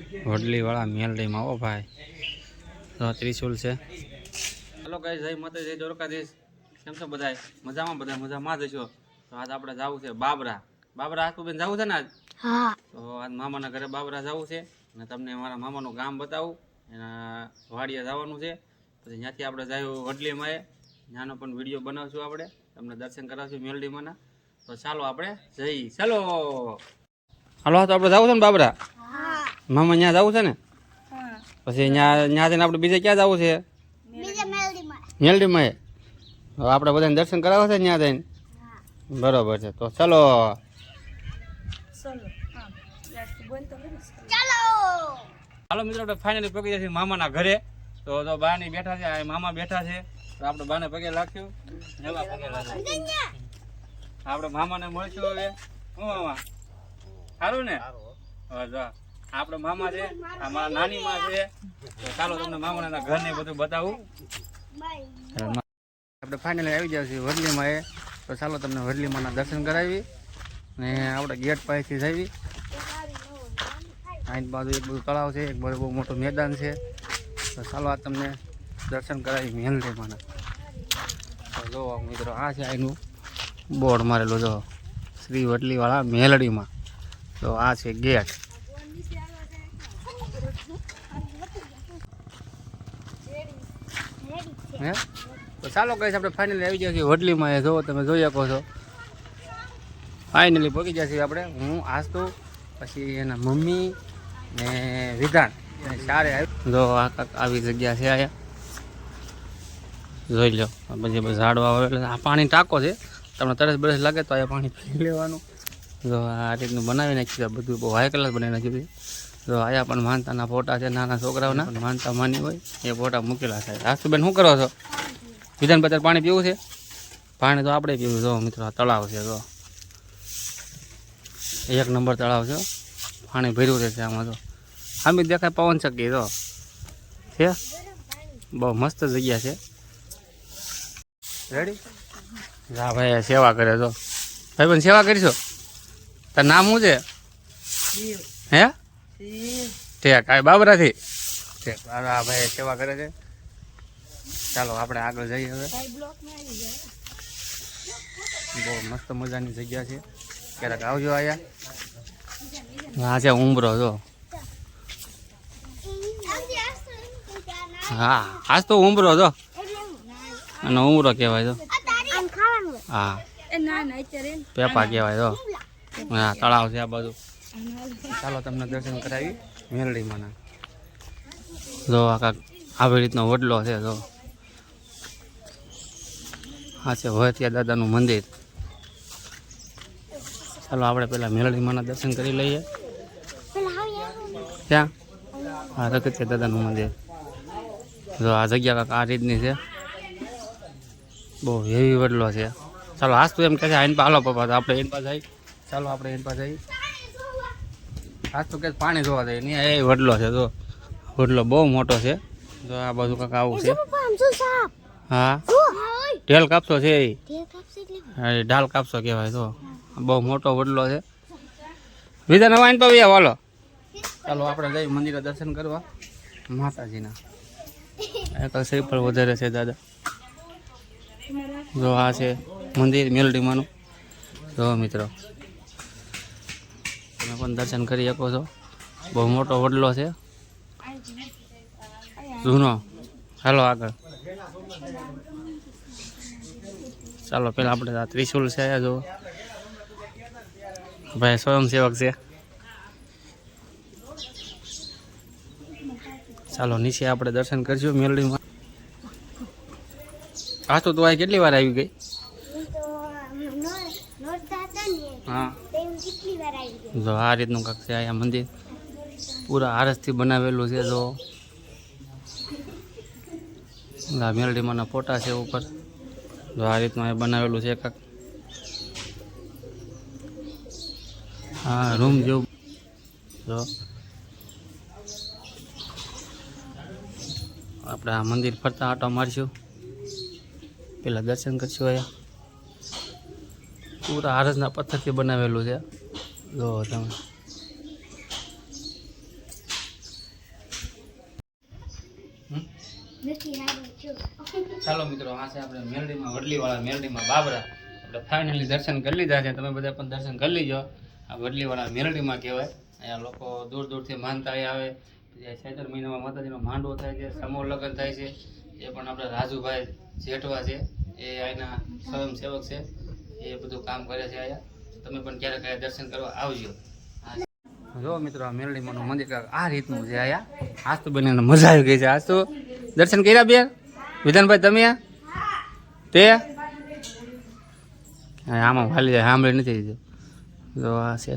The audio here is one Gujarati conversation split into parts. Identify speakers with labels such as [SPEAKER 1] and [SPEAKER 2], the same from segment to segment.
[SPEAKER 1] વડલીવાળા મેલડીમાં આવો ભાઈ તો ત્રિશુલ છે. હલો ગાઈસ, જય માતા જય દ્વારકાધીશ. કેમ છો બધા? મજામાં? બધા મજામાં જ છો. તો આજ આપણે જવું છે બાબરા. બાબરા આસુબેન જવું છે ને આજ?
[SPEAKER 2] હા.
[SPEAKER 1] તો આજ મામાના ઘરે બાબરા જવું છે અને તમને મારા મામાનું ગામ બતાવું. એના વાડીએ જવાનું છે. પછી ત્યાંથી આપણે જઈએ વડલીમાં, ત્યાંનો પણ વિડીયો બનાવશું. આપણે તમને દર્શન કરાવશું મેલડીમાંના. તો ચાલો આપણે જઈ. ચાલો હાલો, તો આપણે જવું છે ને બાબરા? મામા ત્યાં જવું છે ને? પછી ત્યાં જઈને આપણે બીજે ક્યાં જવું છે? મેલડીમાં. હવે આપણે બધાને દર્શન કરાવવા છે ત્યાં જઈને? બરોબર છે, તો ચલો. હાલો મિત્રો, આપણે ફાઇનલી પગી જશે મામાના ઘરે. તો બાની બેઠા છે, મામા બેઠા છે. તો આપણે બાને પગે લાગ્યું. આપણે મામાને મળશું હવે. શું મામા સારું ને? આપણે મામા છે, આ મારા નાની માં છે. તો ચાલો તમને મામાના ઘર ને બધું બતાવું. આપણે ફાઇનલી આવી જાય છીએ વડલીમાં એ. તો ચાલો તમને વડલીમાંના દર્શન કરાવી ને આપણે ગેટ પાસેથી જઈએ. આઈન બાજુ એક બધું તળાવ છે, એક બાજુ બહુ મોટું મેદાન છે. તો ચાલો આ તમને દર્શન કરાવી મેલડીમાંના. તો જો મિત્રો, આ છે આનું બોર્ડ મારેલું, જો શ્રી વડલીવાળા મેલડીમાં. તો આ છે ગેટ. હે તો ચાલો કહીશ, આપણે ફાઇનલી આવી ગયા છીએ વડલીમાં. એ જો તમે જોઈ શકો છો, ફાઇનલી પહોંચી ગયા છીએ આપણે. હું આસ્તુ, પછી એના મમ્મી ને વિધાન, સારે આવી. જો આ આવી જગ્યા છે અહીંયા, જોઈ લો. પછી ઝાડવા આવેલા. આ પાણી ટાંકો છે, તમને તરસ બરસ લાગે તો અહીંયા પાણી પી લેવાનું. જો આ રીતનું બનાવી નાખ્યું, બધું બહુ હાઈ ક્લાસ બનાવી નાખ્યું. જો આયા પણ માનતાના ફોટા છે, નાના છોકરાઓના પણ માનતા માની હોય એ ફોટા મૂકેલા છે. આસુબેન શું કરો છો? વિધાન પત્ર પાણી પીવું છે? પાણી તો આપણે પીવું. જો મિત્રો, તળાવ છે, જો એક નંબર તળાવ છે. પાણી ભર્યું રહેશે આમાં. તો આમ દેખાય પવન ચક્કી તો છે. બહુ મસ્ત જગ્યા છે. રેડી? હા ભાઈ, સેવા કરે તો ભાઈ પણ સેવા કરીશો. તાર નામ શું છે? હે ઠેક, આ બાબરાથી ઠેક. હા ભાઈ સેવા કરે છે. ચાલો આપણે આગળ જઈએ હવે. બહુ મસ્ત મજાની જગ્યા છે, ક્યારેક આવજો અહીંયા. આ છે ઉંબરો, જો. હા, આજ તો ઉંબરો જો, અને ઉંબરો કહેવાય તો. હા, પેપા કહેવાય તો. હા, તળાવ છે આ બાજુ. ચાલો તમને દર્શન કરાવી મેલડીમાંના. જો આ આવી રીતનો વડલો છે. જો આ છે વહતિયા દાદાનું મંદિર. ચાલો આપણે પેલા મેલડીમાંના દર્શન કરી લઈએ. ક્યાં? હા, રગતિયા દાદાનું મંદિર. જો આ જગ્યા કાંક આ રીતની છે, બહુ હેવી વડલો છે. ચાલો આજ તો એમ કહે છે આઈન પા હાલો પપ્પા, તો આપણે એન પાસે જઈએ. ચાલો આપણે એન પાસે જઈએ. આજ તો કે પાણી જોવા જઈએ. ત્યાં એ વડલો છે, જો વડલો બહુ મોટો છે. જો આ બાજુ કાંક આવું છે. હા, ઢેલ કાપસો છે એ. હા, ઢાલ કાપસો કહેવાય. તો બહુ મોટો વડલો છે. બીજા નવા આઈન પાવી હાલો. ચાલો આપણે જઈએ મંદિરે દર્શન કરવા માતાજીના. એક શ્રીફળ વધારે છે દાદા. જો આ છે મંદિર મેલડીમાંનું. જો મિત્રો, તમે પણ દર્શન કરી શકો છો. બહુ મોટો વડલો છે, જૂનો. હાલો આગળ. ચાલો પેલા આપણે આ ત્રિશુલ છે. જો ભાઈ સ્વયંસેવક છે. ચાલો નીચે આપણે દર્શન કરજો મેલડીમાં. આ તો આ કેટલી વાર આવી ગઈ? હા, જો આ રીતનું કાંક છે અહીંયા મંદિર. પૂરા આરસથી બનાવેલું છે. જો મેલડીમાંના ફોટા છે ઉપર. જો આ રીતનું અહીંયા બનાવેલું છે કાંક. હા, રૂમ જેવું. જો આપણે આ મંદિર ફરતા આટો મારશું. પેલા દર્શન કરશું. અહીંયા પૂરા આરસના પથ્થરથી બનાવેલું છે. જો તમે ચાલો મિત્રો, આ છે આપણે મેલડીમાં વડલીવાળા મેલડીમાં બાબરા. આપણે ફાઇનલી દર્શન કરી લીધા છે. તમે બધા પણ દર્શન કરી લીજો. આ વડલીવાળા મેલડીમાં કહેવાય. અહીંયા લોકો દૂર દૂરથી માનતા આવે. ચૈત્ર મહિનામાં માતાજીનો માંડવો થાય છે, સમૂહ લગ્ન થાય છે. એ પણ આપણે રાજુભાઈ જેઠવા છે, એ અહીંના સ્વયંસેવક છે. એ બધું કામ કરે છે અહીંયા. તમે પણ ક્યારેક ક્યારેક દર્શન કરવા આવજો. જો મિત્રો, આ મેલડીમાનું મંદિર આ રીતનું છે અહીંયા. આજ તો બને મજા આવી ગઈ છે. આજ તો દર્શન કર્યા બે વિધાનભાઈ, તમે તે આમાં ખાલી જાય સાંભળી નથી. જો આ છે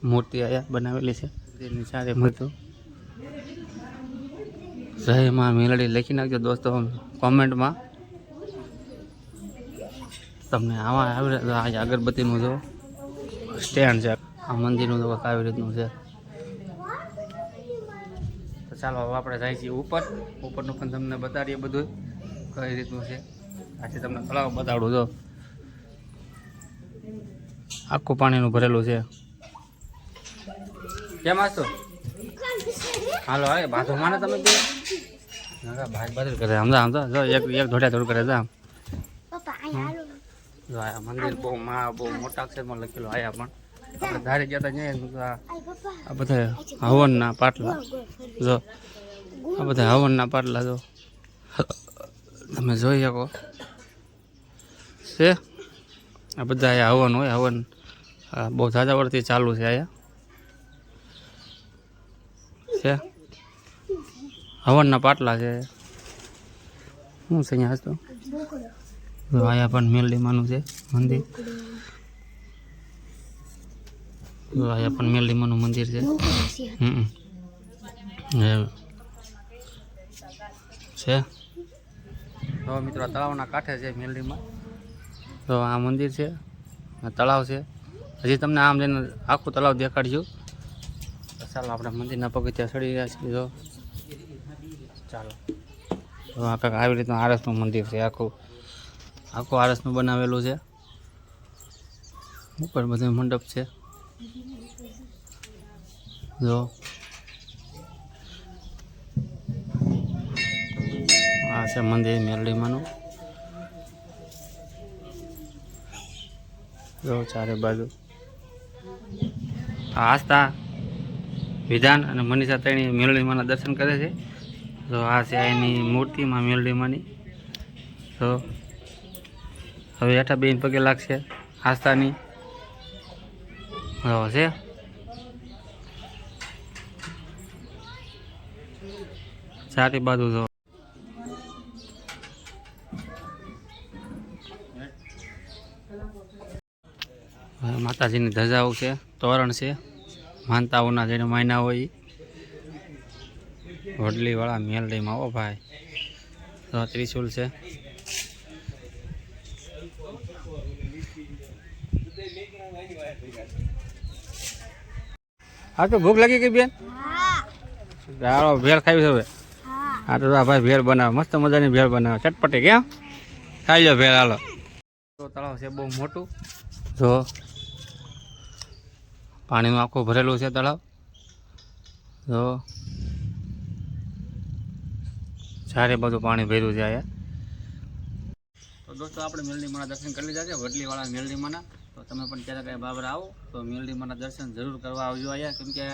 [SPEAKER 1] મૂર્તિ અહીંયા બનાવેલી છે. એની સાથે મળતું જય માં મેલડી લખી નાખજો દોસ્તો કોમેન્ટમાં. તમને આવા આવી આ અગરબત્તીનું જો સ્ટેન્ડ છે. આ મંદિરનું જો આવી રીતનું છે. તો ચાલો હવે આપણે જાય છીએ ઉપરનું પણ તમને બતાડીએ બધું કઈ રીતનું છે. આજે તમને તળાવ બતાડું જો આખું પાણીનું ભરેલું છે. કેમ આસતો હાલો હવે બાજુ માને તમે બાજુ કરે સમજા જો એક ધોડ્યા ધોડ કરે આમ. જો આયા મંદિર બહુ મોટા અક્ષરમાં લખેલું. આયા પણ આપણે ધારે ગયા હતા આ બધા હવનના પાટલા. જો આ બધા હવનના પાટલા જો તમે જોઈ શકો છે. આ બધા અહીંયા હવન હોય. હવન બહુ ઝાઝા વર્ષથી ચાલુ છે. અહીંયા છે હવનના પાટલા છે. શું છે અહીંયા તો અહીંયા પણ મેલડીમાનું છે મંદિર. અહીંયા પણ મેલડીમાનું મંદિર છે. છે તો મિત્રો તળાવના કાંઠે છે મેલડીમાં. તો આ મંદિર છે, આ તળાવ છે. હજી તમને આમ જઈને આખું તળાવ દેખાડશું. ચાલો આપણે મંદિરના પગથિયા ચડી રહ્યા છીએ. જો ચાલો તો આ કંઈક આવી રીતનું આરસનું મંદિર છે. આખું આરસનું બનાવેલું છે. ઉપર બધું મંડપ છે. જો આ છે મંદિર મેલડીમાંનું. જો ચારે બાજુ આસ્થા, વિધાન અને મનીષા ત્રણેય મેલડીમાંના દર્શન કરે છે. તો આ છે એની મૂર્તિમાં મેલડીમાંની. તો હવે હેઠા બેન પગે લાગશે આસ્થાની. છે ચારે બાજુ જો માતાજીની ધજાઓ છે, તોરણ છે. માનતાઓના જેને માયના હોય વડલીવાળા મેલડીમાં. ઓ ભાઈ તો ત્રિશુલ છે. હા તો ભૂખ લાગી ગઈ બેન? હાલો ભેળ ખાવી છે હવે. હા તો ભાઈ ભેળ બનાવે, મસ્ત મજાની ભેળ બનાવે ચટપટી. કેમ ખાઈ લો ભેળ? હાલો. તો તળાવ છે બહુ મોટું. જો પાણીનું આખું ભરેલું છે તળાવ. જો ચારે બધું પાણી ભર્યું છે અહીંયા. તો દોસ્તો આપણે મેલડીમાના દર્શન કરી લીધા છે, વડલીવાળા મેલડીમાના. તો તમે પણ ક્યારેક કાંઈ બાબરા આવો તો મેલડીમાના દર્શન જરૂર કરવા આવજો અહીંયા. કેમ કે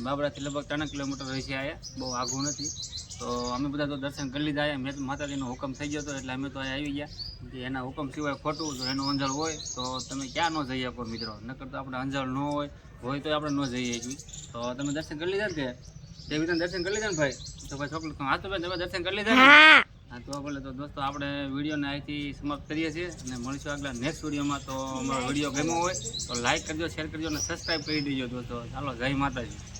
[SPEAKER 1] બાબરાથી લગભગ 3 કિલોમીટર રહે છે અહીંયા, બહુ આઘું નથી. તો અમે બધા તો દર્શન કરી લીધા અહીંયા. મેં માતાજીનો હુકમ થઈ ગયો હતો એટલે અમે તો અહીંયા આવી ગયા. કે એના હુકમ સિવાય ખોટું તો એનું અંજળ હોય તો તમે ક્યાં ન જઈ શકો મિત્રો. નકર તો આપણે અંજળ ન હોય તો આપણે ન જઈએ શકીએ. તો તમે દર્શન કરી લીધા ને તે વિધાન દર્શન કરી લીધા ને ભાઈ? તો ભાઈ છોકરી હા તો ભાઈ તમે દર્શન કરી લીધા ને? હા તો બોલે તો દોસ્તો આપણે વિડીયોને અહીંથી સમાપ્ત કરીએ છીએ અને મળીશું આગલા નેક્સ્ટ વિડીયોમાં. તો અમારો વિડીયો ગમ્યો હોય તો લાઈક કરજો, શેર કરજો અને સબસ્ક્રાઈબ કરી દેજો દોસ્તો. ચાલો, જય માતાજી.